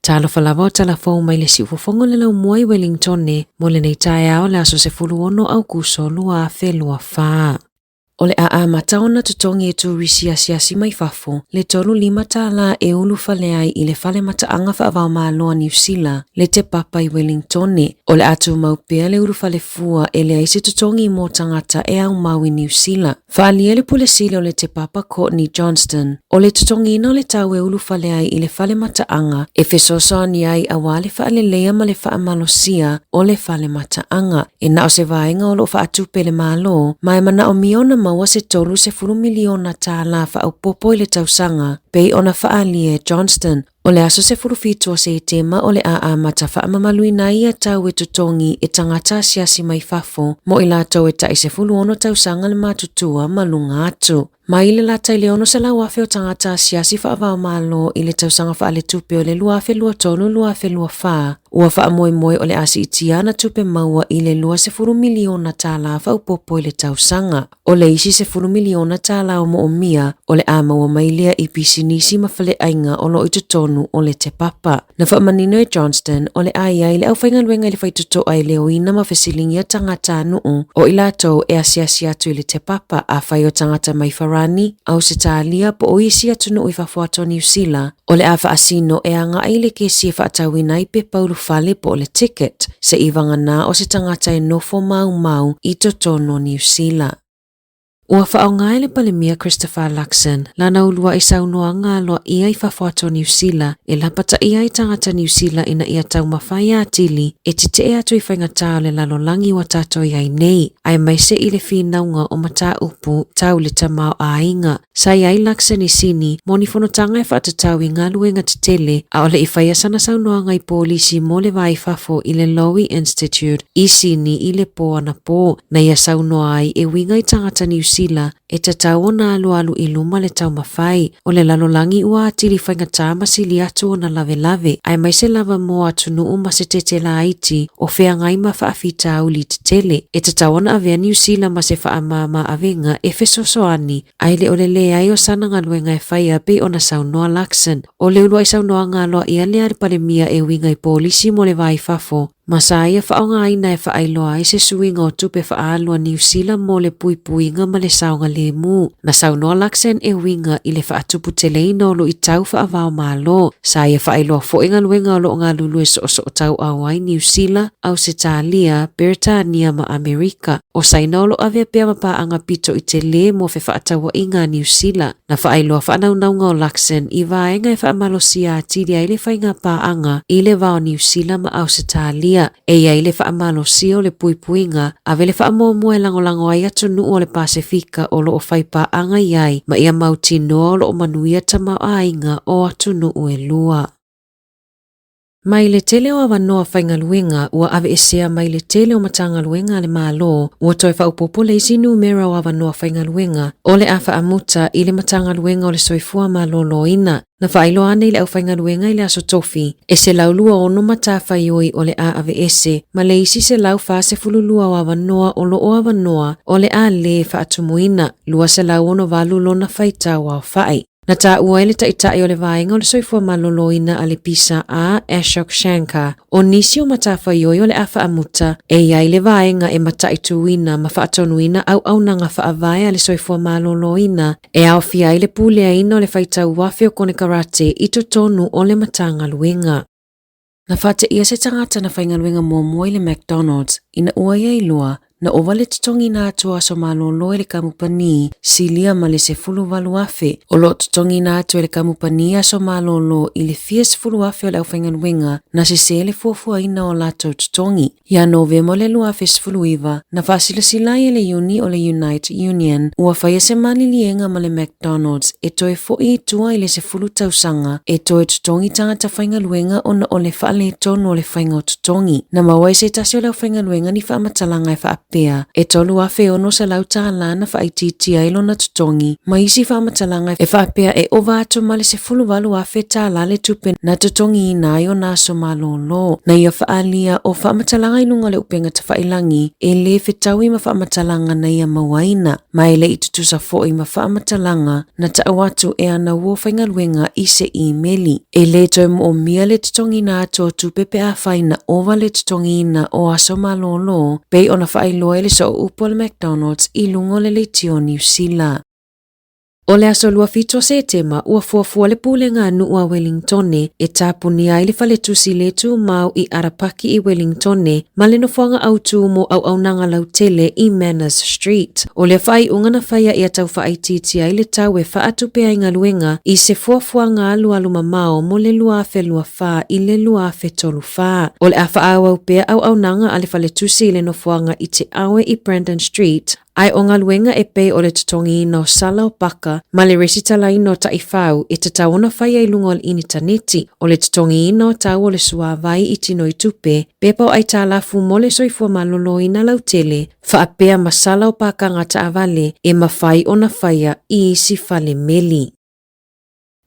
Tala Tala Fou mai le si ufofongo le lau mua i Wellington ne, mo le nei tae ao le aso se fulu ono au kuso lua afe lua faa. O le a mataona tutongi e turisi asiasi mai fafo, le tolu 5 tala e ulu fale ai i le fale mataanga whaavao maaloa New Zealand, le te papa i Wellington ne. O le atu maupea le ulu fale fua e le aise tutongi i mo tangata e au mau i New Zealand. Whaalia le pule sile o le te papa Courtney Johnston. O le tutongi ina o le tau e ulu fale ai i le fale mataanga, e fesoso ni ai awa le whaale lea ma le whaamalosia o le fale mataanga. E na o se vaenga o lo whaatupe le malo, mai mana o miona maua se tolu se 10 miliona tala whaaupopo i le tausanga, pei ona whaalia Johnston. O le aso se furufitua se tema o le mata whaamamalui na ia tau e tutongi e tangata siasi mai fafo, mo i lato e tai se 10 tausanga le matutua malunga atu. Mai le lata i le ono se lau afe o tangata siasi whaavao malo i le tausanga whaale tupe o le lua afe lua tonu lua afe lua wha. Ua wha moe moe o le asi itiana tupe maua i le lua se 10 miliona tala whaupopo i le tausanga. O le isi se 10 miliona tala o mo o mia o le maua mailea i pisinisi mawhale ainga o lo i tutonu o le te papa. Na whaamanino e Johnston o le ai le au whaingaluenga i le whaituto ai le oina ma whesilingia tangata nuu o i lato e asiasi atu i le te papa a whai o tangata mai Farani au se talia po o isi atu nuu i whafuato New Zealand. O le awa asino e anga ai le kesi e whaatawina i pe paulu fale po le ticket se iwanga na o se tangata e nofo mau i totono New Zealand. Ua whaonga ele palemia Christopher Luxon, lana ulua i saunoa ngā loa ia i whawhato New Zealand, e lapata ia i tangata New Zealand ina ia tau mawhai atili, e te atu i whainga tau le lalolangi wa tato iai nei, ai mai se i le whinaunga o mata upu tau le tamau a inga. Sai ai Luxon i sini, moni whanotanga e whaatatau i ngā luenga te tele, a ole i whaia sana saunoa ngai polisi mo le vai fafo i le Lowy Institute, i sini i le po ana po, na ia saunoa ai e winga i tangata New Zealand e tatau o nā alu i luma le tau mawhai. O le lalolangi ua atiri whainga tā masili atu o na lave, ai mai se lava mo atu nuu ma se te la aiti o whea ngai ma whaafita au li te tele. E tatau ona avea New Zealand ma se whaamama avenga e fesoso ani, ai le ole le ai o sana ngā luenga e whaia pe o na saunoa Luxon. O le ulua i saunoa ngā loa ia le aripalemia e winga i polisi mo le vai fafo. Masaya whaonga aina e whaailoa ai se suinga o tupe whaalua New Zealand mo le puipuinga ma le saunga le mu. Na saunoa Luxon e winga i le whaatupu te leina o lo i tau whaavao malo. Saya whaailoa foinga luenga o lo ngā lulu e so tau awai New Zealand, Australia, Britania ma Amerika. O saina o lo avea pia mapaanga pito i te le mo fe whaatawa i ngā New Zealand. Na whaailoa whaanaunga o Luxon i vaenga e whaamalosia atiri ai le whainga paanga i le vao New Zealand ma Australia. E ia le whaamalosia o le puipuinga, ave le whaamoa e langolango ai atu nuu o le Pasifika o lo o whaipa anga iai, ma ia mauti noa o lo o manuia tamau ainga o atu nuu e lua. Mai le tele o awanoa whaingaluenga ua ave esea mai le tele o matangaluenga le malo ua toi whaupopo le isi numera o awanoa whaingaluenga o le awha amuta i le matangaluenga o le soifua malolo ina. Na whailo ane i le au whaingaluenga i le aso tofi, e se laulua ono mata whaioi o le a ave ese, ma le isi se lau wha se fululua o awanoa o lo o awanoa o le a le whaatumuina, lua se lau ono valu lona whaita wa whai. Na tā ua ele taitai o le vaenga o le soifua maloloina a le pisa a Ashok Shankar. O nisi o matawhaioi o le awha amuta, e iai le vaenga e mataituina ma whaatonuina au nanga whaavai a le soifua maloloina, e au fia i le pulea ina o le whaitau wafe o kone karate i tonu o le matanga luenga. Na whate ia se tangata na whaingaluenga mua i le McDonald's, ina ua iai lua, na ova le tutongi nā atua so malolo e le kamupani, silia ma le se fulu walu afe. O lo tutongi nā atua e le kamupani a so malolo i le fies fulu afe o le au whaingaluenga, na se le fuafua ina o lato tutongi. Ia nove mo le lu afe sfulu iwa, na whasila sila i le uni o le United Union, ua whaia se malilienga ma le McDonald's, e toe foi tua i le se fulu tausanga, e toe tutongi tangata whaingaluenga o na o le whaale tono o le whainga o tutongi. Na mawai se tasi o le au whaingaluenga ni whaamatalanga e pea, e tolu afe ono sa lau tāla na whaititi ailo na tutongi, ma isi whaamatalanga e whapea e ova ato male se fuluwalu afe tāla le tupe na tutongi ina ayo na so malolo. Na ia whaalia o whaamatalanga inunga le upenga ta whailangi, e le whetaui ma whaamatalanga na ia mawaina, ma e le itutusa fo'i ma whaamatalanga na taawatu e ana uo whaingaluenga i se imeli. E le toi mo o mia le tutongi na ato tupepe a whaina ova le tutongi ina o aso malolo, pei ona whailoa ele so upo le McDonald's i lungo le tio New Zealand. O le aso lua fito se tema ua fuafua le pulenga anu ua Wellingtone e tapuni ai le faletusi le tu mau i Arapaki i Wellingtone ma le nofonga au tu mo au nanga lau tele i Manners Street. O le whai unga na whaia i atau whai titi ai le tau e whaatupe ai ngaluenga i se fuafua ngā lua luma mao mo le lua afe lua wha i le lua afe tolu wha. O le awha au pea au nanga a le faletusi i le nofonga i te awe i Brandon Street. Ai o ngaluenga e pei o le tutongi ina o sala o paka, ma le resitala ina o taifau e te taona whaia i lunga o le initaneti. O le tutongi ina o tau o le suavai i tino i tupe, pepa o ai Tala Fou mo le soifua malolo ina lau tele, whaapea ma sala o paka ngata avale e mawhai o na whaia i isi fale meli.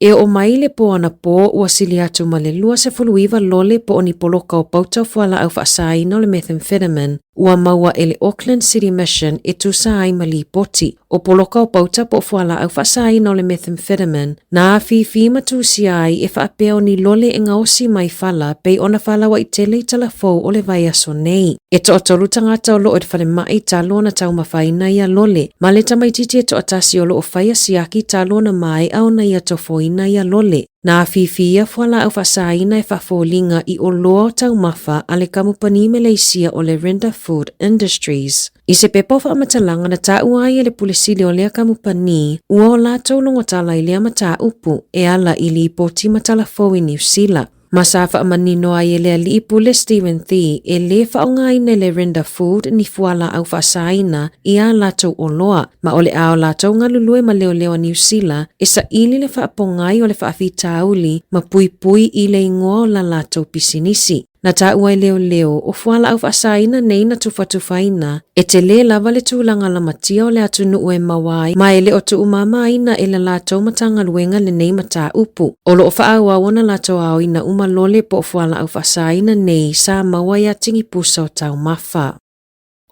E o mai le po ana po ua sili atu ma le lua se fuluiva lole po o ni poloka o pautau fuala au whaasaina o le methamphetamine, ua maua ele Auckland City Mission e tusa ai ma li poti. O poloka o pauta po fuala au whaasaina o le methamphetamine, na awhiwhi matusi ai e whaapea o ni lole e ngaosi mai whala pei ona whala wa i tele i Tala Fou o le vai aso nei. E to atolu tangata o loo e whale mai talo na tau mawhaina ia lole, ma le tamaititi e to atasi o loo whaia siaki talo na mai au na ia tofoina ia lole. Na awhiwhia fuala au whaasaina e whafolinga i o loa tau mawha a le kamupani Malaysia o le Renda Food Industries. I se pepo whaamatalanga na tau ai e le pulisili o lea kamupani, ua o lātou longotala i lea mata upu e ala i li poti ma Tala Fou i New Zealand. Ma sa whaamanino ai e lea li pule Stephen Thee e le whaongaina le Renda Food ni fuala au whaasaina i a lātou o loa, ma ole ao lātou ngalulue ma leo leo New Zealand e sa ili le whaapongai o le whaafitauli ma pui i le ingoa o la lātou pisinisi. Na tau ai leo o fuala au whaasaina nei na tufatufaina e te le lava le tūlanga la matia o le atu nuu e mawai ma e le o tu umamaina e la lātou matanga luenga le nei mata upu. O lo o whaau au na lātou au ina umalole po o fuala au whaasaina nei sa mawai a tingi pusa o tau mawha.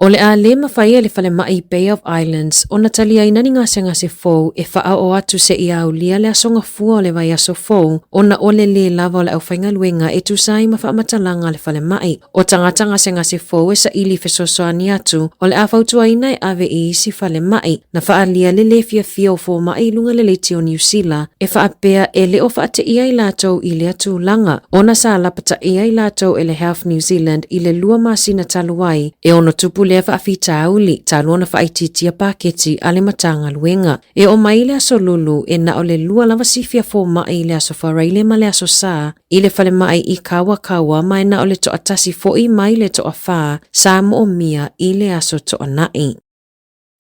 O le a le mawhaia le whale mai Bay of Islands o na talia ina ni ngase fou e wha o atu se i au lia le asonga fua o le vai aso fou o na ole le lava o le au whainga luenga e tu sai ma wha matalanga le whale mai. O tangata ngase fou e sa ili fesosoani atu o le a whautua ina e ave i isi whale mai na wha lia le fia o fo mai lunga le leiti o New Zealand e wha apea e le o wha te ia i lātou i le atu langa. O na sa lapata ia i lātou e le Health New Zealand i le lua masina taluai e ono tupu le whaafitauli talona whaititia paketi ale matanga luenga. E o mai le aso lulu e na o le lua lava sifia fo mai le aso whareile ma le aso sa i le whale mai i kawa mai na o le to atasi fo i mai le to awha sa mo o mia i le aso to anai.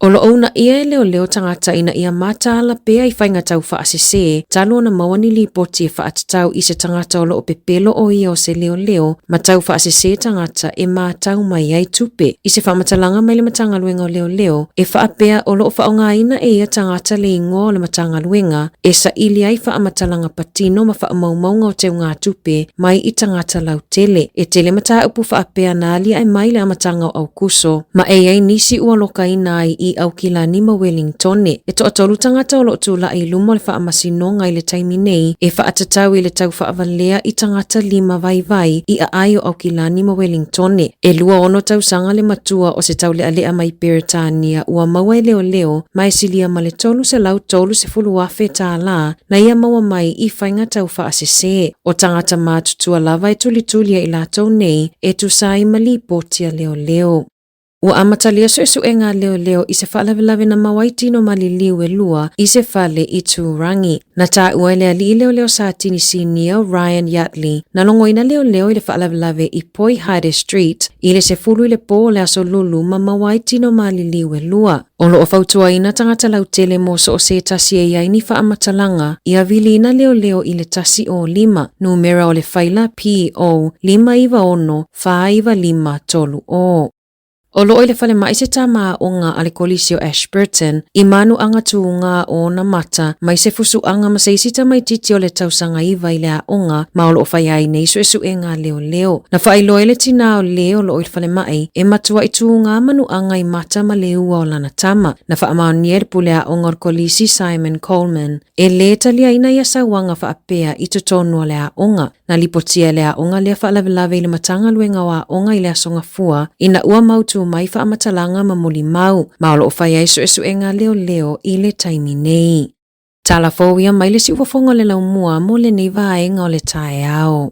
O lo ona ia e leo tangata ina ia mata ala pea i whainga tau whaasese, talo na mawani li poti e whaatatau i se tangata o lo o pepelo o ia o se leo, ma tau whaasese tangata e mātau mai ai tupe. I se whamatalanga mai le matanga luenga o leo, e whaapea o lo o whaonga ina e ia tangata le ingo o le matanga luenga, e sa ili ai whaamatalanga patino ma whaamaumaunga o te ngā tupe, mai i tangata lau tele. E tele mata upu whaapea na alia e mai le amatanga o au kuso, ma e ai nisi ua loka ina ai i au kilani ma Wellingtone. E to atolu tangata o lo tula i lumo le whaamasino ngai le taimi nei e whaatatau i le tau whaavalea i tangata 5 vai i a ai o au kilani ma Wellingtone. E lua ono tau sanga le matua o se tau le alea mai Peritania ua maua e leo ma e silia ma le tolu se lau tolu se fulu afe tā la na ia maua mai i whainga tau whaasese. O tangata mātutua lava e tulitulia i lātou nei e tu sai mali potia leo. Ua amatalia so e ngā leo i se whaalavelave na mawaitino mali liu e lua i se whale i tūrangi. Na tā ua lea li leo sa tini sinia Ryan Yatley na longoina leo i le whaalavelave i Poi Hyde Street i le se fulu i le pō le aso lulu ma mawaitino mali liu e lua. O lo o whautua ina tangata lau tele mo so o se tasi e iai ni whaamatalanga i avili ina leo i le tasi o 5, numera o le whaila PO 5 iwa ono 5 5 tolu o. O loo le fale mai se tama o nga ale kolisio Ashburton, i manu anga tuunga o na mata, mai se fusu anga maseisita mai titi o le tausanga iwa i lea onga, ma o loo fai ai nei su e ngā leo leo. Na fai loe le tina o leo loo i fale mai, e matua i tuunga manu anga i mata ma leua o lana tama. Na faa mao nier pulea onga o kolisi Simon Coleman, e le talia ina ia sawanga faa pea i tutonu o lea onga. Na lipotia lea onga lea faa lavelave i le matanga luenga wa onga i lea songa fua, ina ua mautu mai faa matalanga ma muli mau, ma o loo fai ai su e ngā leo leo i le taimi nei. Tala Fou ia mai le si ufafonga le laumua mo le nei vaenga o le tae ao.